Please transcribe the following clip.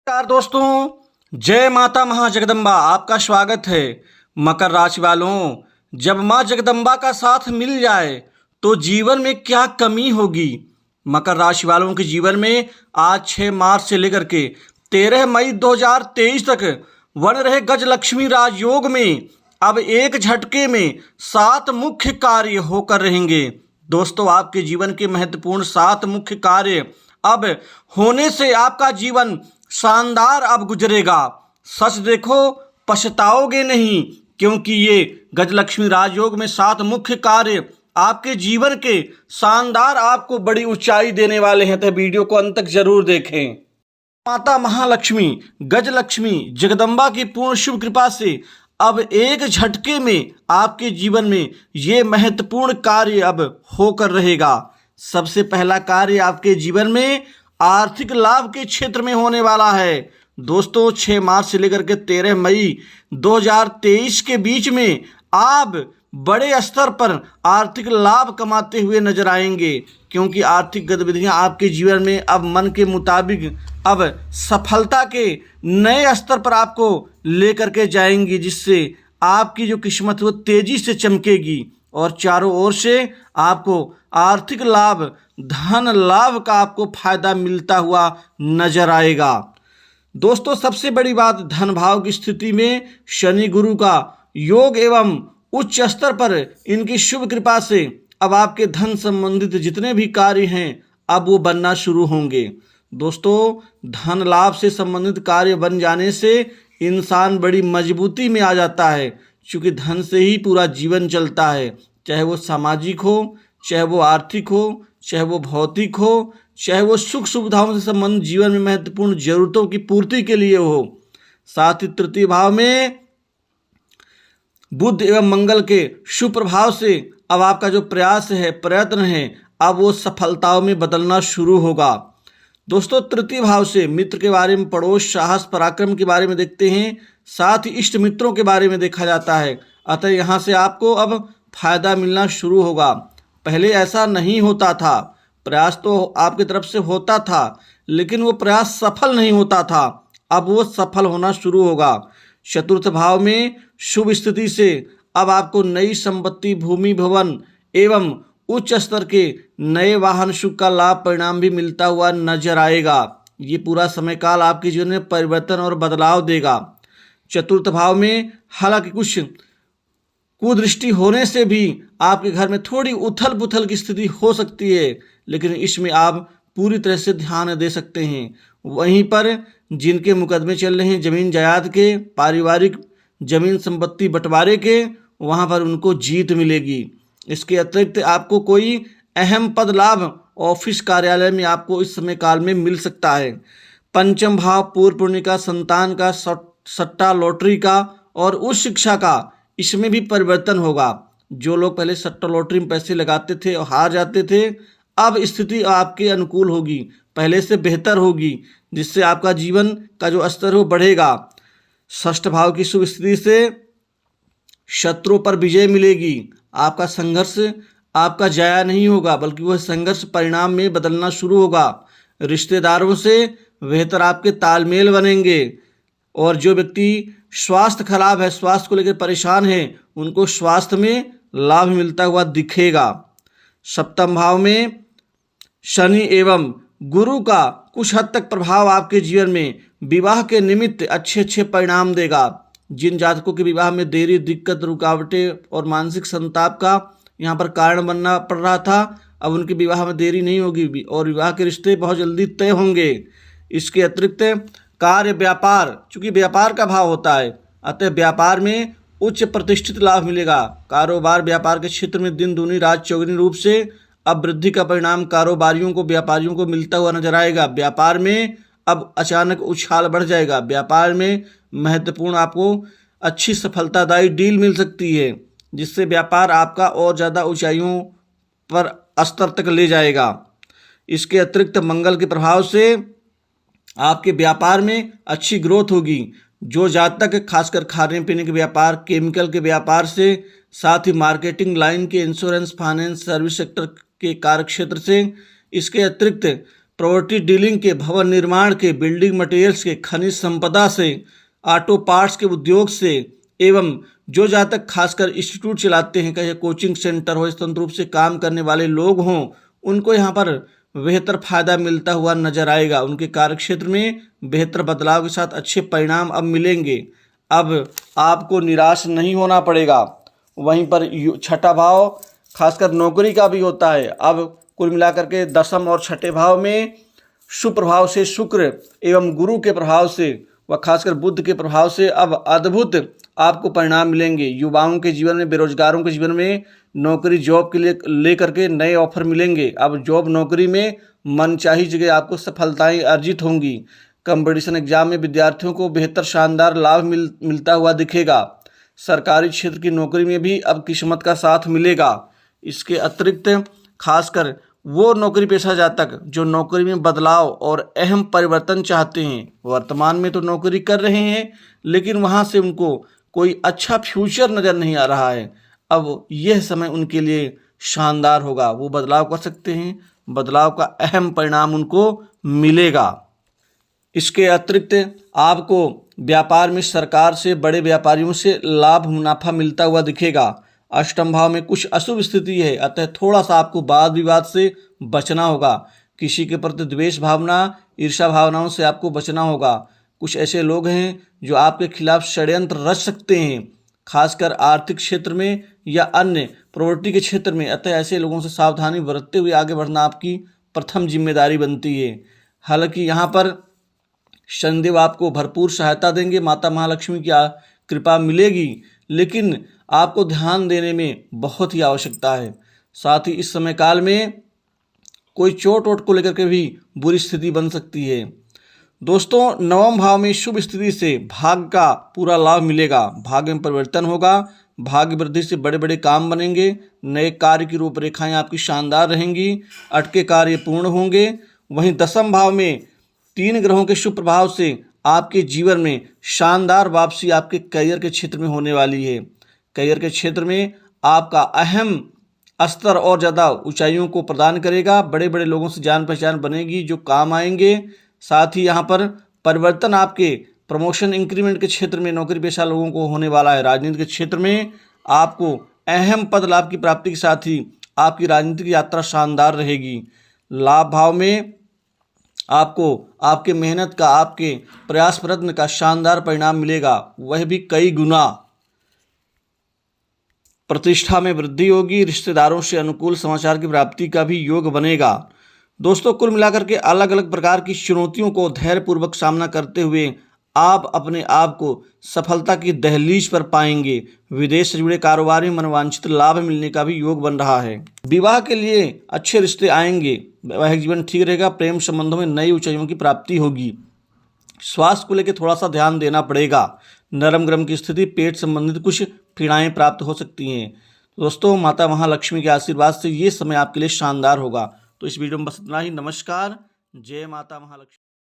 नमस्कार दोस्तों, जय माता महाजगदम्बा। आपका स्वागत है। मकर राशि वालों, जब माँ जगदम्बा का साथ मिल जाए तो जीवन में क्या कमी होगी। मकर राशि वालों के जीवन में आज 6 मार्च से लेकर के 13 मई 2023 तक बन रहे गजलक्ष्मी राजयोग में अब एक झटके में 7 मुख्य कार्य होकर रहेंगे। दोस्तों, आपके जीवन के महत्वपूर्ण 7 मुख्य कार्य अब होने से आपका जीवन शानदार अब गुजरेगा। सच देखो, पछताओगे नहीं, क्योंकि ये गजलक्ष्मी राजयोग में 7 मुख्य कार्य आपके जीवन के शानदार आपको बड़ी ऊंचाई देने वाले हैं। तो वीडियो को अंत तक जरूर देखें। माता महालक्ष्मी गजलक्ष्मी जगदम्बा की पूर्ण शुभ कृपा से अब एक झटके में आपके जीवन में ये महत्वपूर्ण कार्य अब होकर रहेगा। सबसे पहला कार्य आपके जीवन में आर्थिक लाभ के क्षेत्र में होने वाला है। दोस्तों, 6 मार्च से लेकर के 13 मई 2023 के बीच में आप बड़े स्तर पर आर्थिक लाभ कमाते हुए नजर आएंगे, क्योंकि आर्थिक गतिविधियां आपके जीवन में अब मन के मुताबिक अब सफलता के नए स्तर पर आपको लेकर के जाएंगी, जिससे आपकी जो किस्मत है वो तेजी से चमकेगी और चारों ओर से आपको आर्थिक लाभ, धन लाभ का आपको फायदा मिलता हुआ नजर आएगा। दोस्तों, सबसे बड़ी बात, धन भाव की स्थिति में शनि गुरु का योग एवं उच्च स्तर पर इनकी शुभ कृपा से अब आपके धन संबंधित जितने भी कार्य हैं अब वो बनना शुरू होंगे। दोस्तों, धन लाभ से संबंधित कार्य बन जाने से इंसान बड़ी मजबूती में आ जाता है, क्योंकि धन से ही पूरा जीवन चलता है। चाहे वो सामाजिक हो, चाहे वो आर्थिक हो, चाहे वो भौतिक हो, चाहे वो सुख सुविधाओं से संबंधित जीवन में महत्वपूर्ण जरूरतों की पूर्ति के लिए हो। साथ ही तृतीय भाव में बुध एवं मंगल के शुभ प्रभाव से अब आपका जो प्रयास है, प्रयत्न है, अब वो सफलताओं में बदलना शुरू होगा। दोस्तों, तृतीय भाव से मित्र के बारे में, पड़ोस, साहस, पराक्रम के बारे में देखते हैं। साथ ही इष्ट मित्रों के बारे में देखा जाता है। अतः यहाँ से आपको अब फायदा मिलना शुरू होगा। पहले ऐसा नहीं होता था, प्रयास तो आपकी तरफ से होता था, लेकिन वो प्रयास सफल नहीं होता था। अब वो सफल होना शुरू होगा। चतुर्थ भाव में शुभ स्थिति से अब आपको नई संपत्ति, भूमि, भवन एवं उच्च स्तर के नए वाहन सुख का लाभ परिणाम भी मिलता हुआ नजर आएगा। ये पूरा समय काल आपके जीवन में परिवर्तन और बदलाव देगा। चतुर्थ भाव में हालांकि कुछ कुदृष्टि होने से भी आपके घर में थोड़ी उथल पुथल की स्थिति हो सकती है, लेकिन इसमें आप पूरी तरह से ध्यान दे सकते हैं। वहीं पर जिनके मुकदमे चल रहे हैं जमीन जायदाद के, पारिवारिक जमीन संपत्ति बंटवारे के, वहां पर उनको जीत मिलेगी। इसके अतिरिक्त आपको कोई अहम पद लाभ ऑफिस कार्यालय में आपको इस समय काल में मिल सकता है। पंचम भाव पूर्व पुण्य का, संतान का, सट्टा लॉटरी का और उच्च शिक्षा का, इसमें भी परिवर्तन होगा। जो लोग पहले सट्टा लॉटरी में पैसे लगाते थे और हार जाते थे, अब स्थिति आपके अनुकूल होगी, पहले से बेहतर होगी, जिससे आपका जीवन का जो स्तर है वो बढ़ेगा। षष्ठ भाव की शुभ स्थिति से शत्रुओं पर विजय मिलेगी। आपका संघर्ष आपका जाया नहीं होगा, बल्कि वह संघर्ष परिणाम में बदलना शुरू होगा। रिश्तेदारों से बेहतर आपके तालमेल बनेंगे और जो व्यक्ति स्वास्थ्य खराब है, स्वास्थ्य को लेकर परेशान है, उनको स्वास्थ्य में लाभ मिलता हुआ दिखेगा। सप्तम भाव में शनि एवं गुरु का कुछ हद तक प्रभाव आपके जीवन में विवाह के निमित्त अच्छे परिणाम देगा। जिन जातकों के विवाह में देरी, दिक्कत, रुकावटें और मानसिक संताप का यहाँ पर कारण बनना पड़ रहा था, अब उनके विवाह में देरी नहीं होगी और विवाह के रिश्ते बहुत जल्दी तय होंगे। इसके अतिरिक्त कार्य, व्यापार, चूंकि व्यापार का भाव होता है, अतः व्यापार में उच्च प्रतिष्ठित लाभ मिलेगा। कारोबार, व्यापार के क्षेत्र में दिन दूनी रात चौगुनी रूप से अब वृद्धि का परिणाम कारोबारियों को, व्यापारियों को मिलता हुआ नजर आएगा। व्यापार में अब अचानक उछाल बढ़ जाएगा। व्यापार में महत्वपूर्ण आपको अच्छी सफलतादायी डील मिल सकती है, जिससे व्यापार आपका और ज़्यादा ऊंचाइयों पर स्तर तक ले जाएगा। इसके अतिरिक्त मंगल के प्रभाव से आपके व्यापार में अच्छी ग्रोथ होगी। जो जातक खासकर खाने पीने के व्यापार, केमिकल के व्यापार से, साथ ही मार्केटिंग लाइन के, इंश्योरेंस, फाइनेंस, सर्विस सेक्टर के कार्य क्षेत्र से, इसके अतिरिक्त प्रॉपर्टी डीलिंग के, भवन निर्माण के, बिल्डिंग मटेरियल्स के, खनिज संपदा से, ऑटो पार्ट्स के उद्योग से, एवं जो जहाँ तक खासकर इंस्टीट्यूट चलाते हैं, कहे कोचिंग सेंटर हो, स्वतंत्र रूप से काम करने वाले लोग हों, उनको यहाँ पर बेहतर फायदा मिलता हुआ नजर आएगा। उनके कार्यक्षेत्र में बेहतर बदलाव के साथ अच्छे परिणाम अब मिलेंगे। अब आपको निराश नहीं होना पड़ेगा। वहीं पर छठा भाव खासकर नौकरी का भी होता है। अब कुल मिलाकर के दसम और छठे भाव में शुभ प्रभाव से शुक्र एवं गुरु के प्रभाव से व खासकर बुध के प्रभाव से अब अद्भुत आपको परिणाम मिलेंगे। युवाओं के जीवन में, बेरोजगारों के जीवन में नौकरी जॉब के लिए लेकर के नए ऑफर मिलेंगे। अब जॉब नौकरी में मनचाही जगह आपको सफलताएं अर्जित होंगी। कंपटीशन एग्जाम में विद्यार्थियों को बेहतर शानदार लाभ मिलता हुआ दिखेगा। सरकारी क्षेत्र की नौकरी में भी अब किस्मत का साथ मिलेगा। इसके अतिरिक्त खासकर वो नौकरी पेशा जातक जो नौकरी में बदलाव और अहम परिवर्तन चाहते हैं, वर्तमान में तो नौकरी कर रहे हैं लेकिन वहाँ से उनको कोई अच्छा फ्यूचर नज़र नहीं आ रहा है, अब यह समय उनके लिए शानदार होगा। वो बदलाव कर सकते हैं, बदलाव का अहम परिणाम उनको मिलेगा। इसके अतिरिक्त आपको व्यापार में सरकार से, बड़े व्यापारियों से लाभ मुनाफा मिलता हुआ दिखेगा। अष्टम भाव में कुछ अशुभ स्थिति है, अतः थोड़ा सा आपको वाद विवाद से बचना होगा। किसी के प्रति द्वेष भावना, ईर्ष्या भावनाओं से आपको बचना होगा। कुछ ऐसे लोग हैं जो आपके खिलाफ षड्यंत्र रच सकते हैं, खासकर आर्थिक क्षेत्र में या अन्य प्रॉपर्टी के क्षेत्र में, अतः ऐसे लोगों से सावधानी बरतते हुए आगे बढ़ना आपकी प्रथम जिम्मेदारी बनती है। हालांकि यहाँ पर शनिदेव आपको भरपूर सहायता देंगे, माता महालक्ष्मी की कृपा मिलेगी, लेकिन आपको ध्यान देने में बहुत ही आवश्यकता है। साथ ही इस समय काल में कोई चोट वोट को लेकर के भी बुरी स्थिति बन सकती है। दोस्तों, नवम भाव में शुभ स्थिति से भाग्य का पूरा लाभ मिलेगा। भाग्य में परिवर्तन होगा, भाग्य वृद्धि से बड़े बड़े काम बनेंगे, नए कार्य की रूपरेखाएं आपकी शानदार रहेंगी, अटके कार्य पूर्ण होंगे। वहीं दसम भाव में 3 ग्रहों के शुभ प्रभाव से आपके जीवन में शानदार वापसी आपके करियर के क्षेत्र में होने वाली है। करियर के क्षेत्र में आपका अहम स्तर और ज़्यादा ऊंचाइयों को प्रदान करेगा। बड़े बड़े लोगों से जान पहचान बनेगी जो काम आएंगे। साथ ही यहाँ पर परिवर्तन आपके प्रमोशन इंक्रीमेंट के क्षेत्र में नौकरी पेशा लोगों को होने वाला है। राजनीति के क्षेत्र में आपको अहम पद लाभ की प्राप्ति के साथ ही आपकी राजनीतिक यात्रा शानदार रहेगी। लाभ भाव में आपको आपके मेहनत का, आपके प्रयास प्रयत्न का शानदार परिणाम मिलेगा, वह भी कई गुना। प्रतिष्ठा में वृद्धि होगी, रिश्तेदारों से अनुकूल समाचार की प्राप्ति का भी योग बनेगा। दोस्तों, कुल मिलाकर के अलग अलग प्रकार की चुनौतियों को धैर्यपूर्वक सामना करते हुए आप अपने आप को सफलता की दहलीज पर पाएंगे। विदेश से जुड़े कारोबार में मनोवांछित लाभ मिलने का भी योग बन रहा है। विवाह के लिए अच्छे रिश्ते आएंगे, वैवाहिक जीवन ठीक रहेगा, प्रेम संबंधों में नई ऊंचाइयों की प्राप्ति होगी। स्वास्थ्य को लेकर थोड़ा सा ध्यान देना पड़ेगा। नरम गरम की स्थिति, पेट संबंधित कुछ पीड़ाएं प्राप्त हो सकती हैं। दोस्तों, माता महालक्ष्मी के आशीर्वाद से ये समय आपके लिए शानदार होगा। तो इस वीडियो में बस इतना ही। नमस्कार, जय माता महालक्ष्मी।